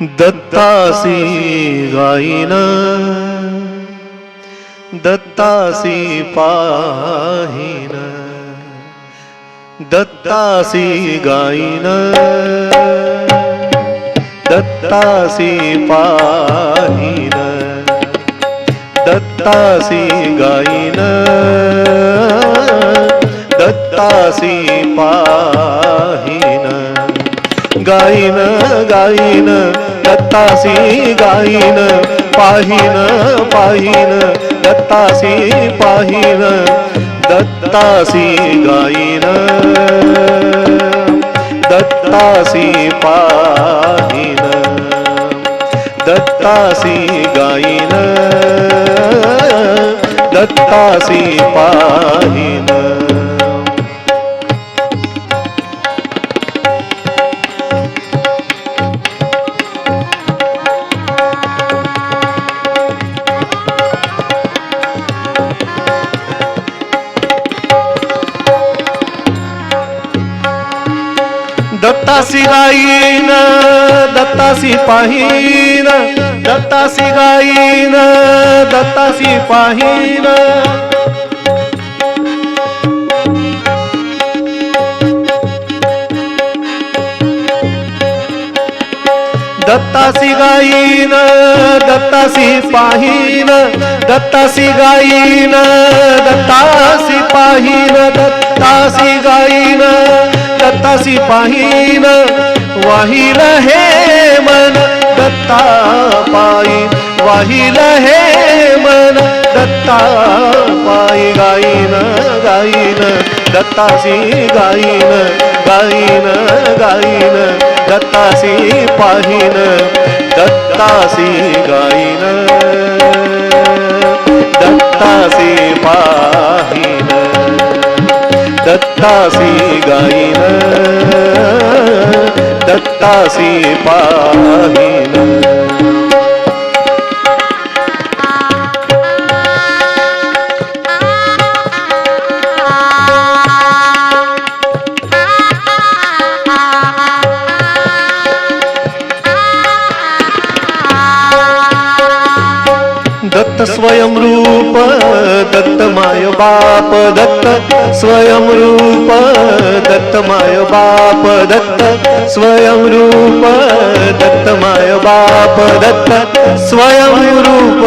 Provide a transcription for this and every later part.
दत्तासी गाईन दत्तासी पाहीन दत्तासी गाईन दत्तासी पाहीन दत्तासी गाईन दत्तासी पाहीन गाईन गाईन दत्तासी गाईन पाहीन पाहीन दत्तासी पाहीन दत्तासी गाईन दत्तासी पाहीन दत्तासी गाईन दत्तासी पाहीन दत्तासी गाईन दत्तासी पाहीन दत्तासी गाईन दत्तासी पाहीन दत्तासी गाईन दत्तासी पाहीन दत्तासी गाईन दत्तासी पाहीन दत्तासी गाईन दत्तासी पाहीन वाहिल हे मन दत्ता पायी वाहिल हे मन दत्ता पायी गाईन गाईन दत्तासी गाईन गाईन गाईन दत्तासी पाहीन दत्तासी गाईन दत्तासी पाहीन दत्तासी गाईन दत्तासी पाहीन दत्त स्वयं रूप दत्त माय बाप दत्त स्वयं रूप दत्त माय बाप दत्त स्वयं रूप दत्त माय बाप दत्त स्वयं रूप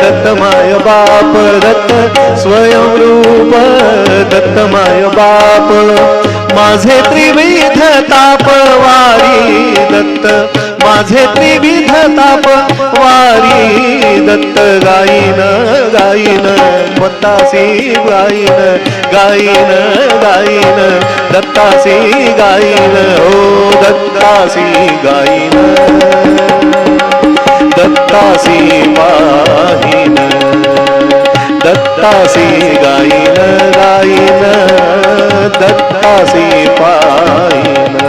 दत्त माय बाप दत्त स्वयं रूप दत्त माय बाप माझे त्रिविध ताप वारी दत्त माझे त्रिविध ताप वारी दत्त गाईन गाईन दत्तासी गाईन गाईन गाईन दत्तासी गाईन ओ दत्तासी गाईन दत्तासी पाहीन दत्तासी गाईन गाईन दत्तासी पाहीन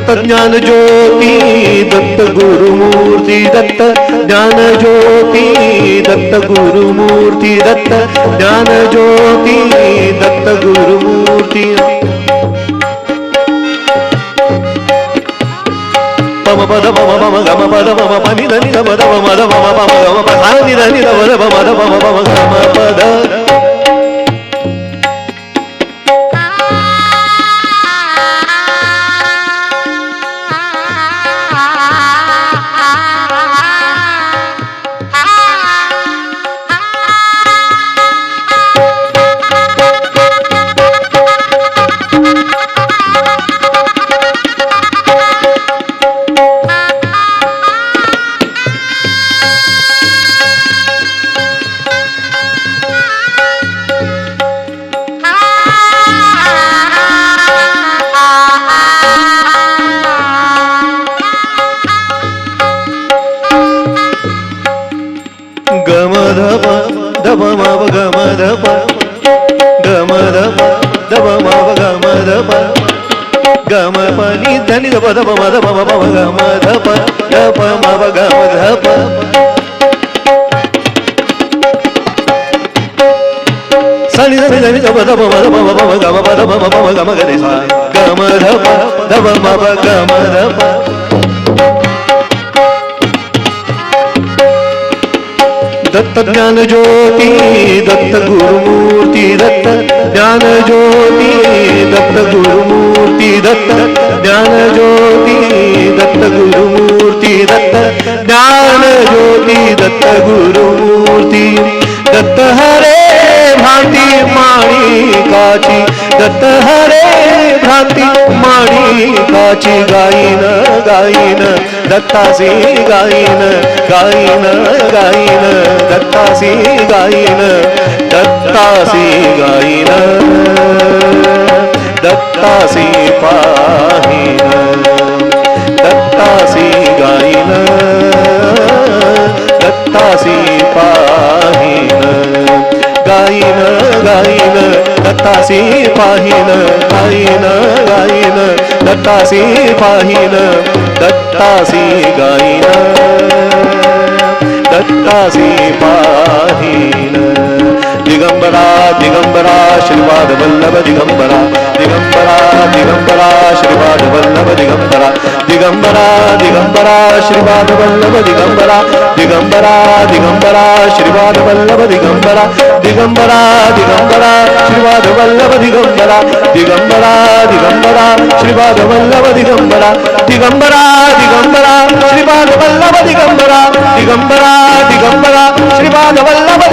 दत्त ज्ञान ज्योती दत्त गुरुमूर्ती दत्त ज्ञान ज्योती दत्त गुरुमूर्ती दत्त ज्ञान ज्योती दत्त गुरुमूर्ती पम पद पम पम गम पद पम पनि धनि ध पद पम ध पम पम गम प नि धनि ध पद पम ध पम पम गम पद गम पनि धनि ध पद म ध म प गम ध प म प गम ध प सनि धनि धनि ध पद म ध म प गम प ध म प गम ग रे सा गम ध म प गम ध प दत्त ज्ञान ज्योति दत्त गुरुमूर्ति दत्त ज्ञान ज्योति दत्त गुरुमूर्ति दत्त ज्ञान ज्योति दत्त गुरुमूर्ति दत्त ज्ञान ज्योति दत्त गुरुमूर्ति दत्त हरे भ्रांती माणिकाची दत्त हरे भ्रांती माणिकाची गायन गायन दत्तासी गायन गायन गायन दत्तासी गायन दत्तासी गायन दत्तासी पाहिन दत्तासी गायन दत्तासी पाहिन गायन गायन दत्तासी पाहिन गायन गायन दत्तासी पाहिन दत्तासी गायन दत्तासी पाहिन दिगंबरा दिगंबरा श्रीपाद वल्लभ दिगंबरा दिगंबरा दिगंबरा श्रीपाद वल्लभ दिगंबरा दिगंबरा दिगंबरा श्रीपाद वल्लभ दिगंबरा दिगंबरा दिगंबरा श्रीपाद वल्लभ दिगंबरा दिगंबरा दिगंबरा श्रीपाद वल्लभ दिगंबरा दिगंबरा दिगंबरा श्रीपाद वल्लभ दिगंबरा दिगंबरा दिगंबरा श्रीपाद वल्लभ दिगंबरा दिगंबरा दिगंबरा श्रीपाद वल्लभ